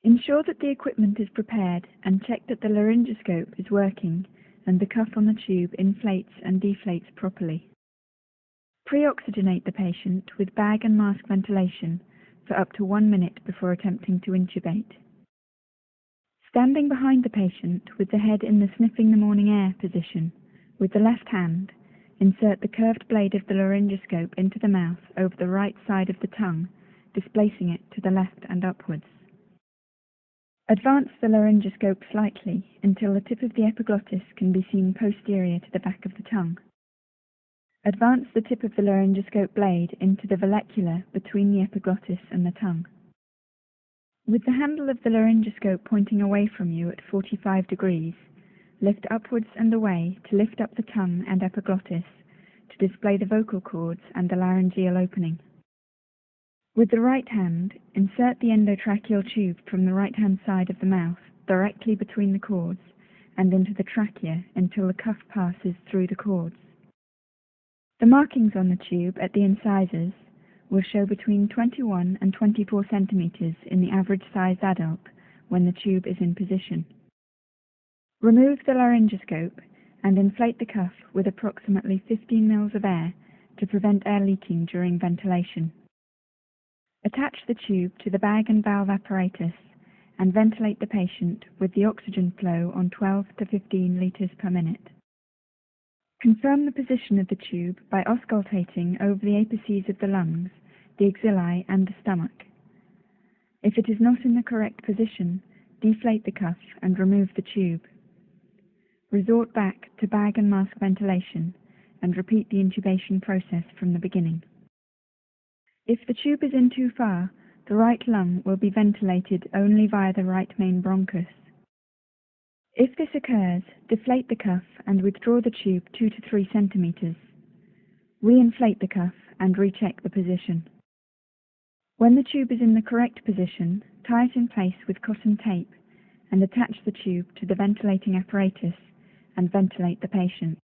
Ensure that the equipment is prepared and check that the laryngoscope is working and the cuff on the tube inflates and deflates properly. Pre-oxygenate the patient with bag and mask ventilation for up to 1 minute before attempting to intubate. Standing behind the patient with the head in the sniffing the morning air position, with the left hand, insert the curved blade of the laryngoscope into the mouth over the right side of the tongue, displacing it to the left and upwards. Advance the laryngoscope slightly until the tip of the epiglottis can be seen posterior to the back of the tongue. Advance the tip of the laryngoscope blade into the vallecula between the epiglottis and the tongue. With the handle of the laryngoscope pointing away from you at 45 degrees, lift upwards and away to lift up the tongue and epiglottis to display the vocal cords and the laryngeal opening. With the right hand, insert the endotracheal tube from the right-hand side of the mouth directly between the cords and into the trachea until the cuff passes through the cords. The markings on the tube at the incisors will show between 21 and 24 centimeters in the average-sized adult when the tube is in position. Remove the laryngoscope and inflate the cuff with approximately 15 mL of air to prevent air leaking during ventilation. Attach the tube to the bag and valve apparatus and ventilate the patient with the oxygen flow on 12 to 15 liters per minute. Confirm the position of the tube by auscultating over the apices of the lungs, the axillae and the stomach. If it is not in the correct position, deflate the cuff and remove the tube. Resort back to bag and mask ventilation and repeat the intubation process from the beginning. If the tube is in too far, the right lung will be ventilated only via the right main bronchus. If this occurs, deflate the cuff and withdraw the tube 2 to 3 centimeters. Re-inflate the cuff and recheck the position. When the tube is in the correct position, tie it in place with cotton tape and attach the tube to the ventilating apparatus and ventilate the patient.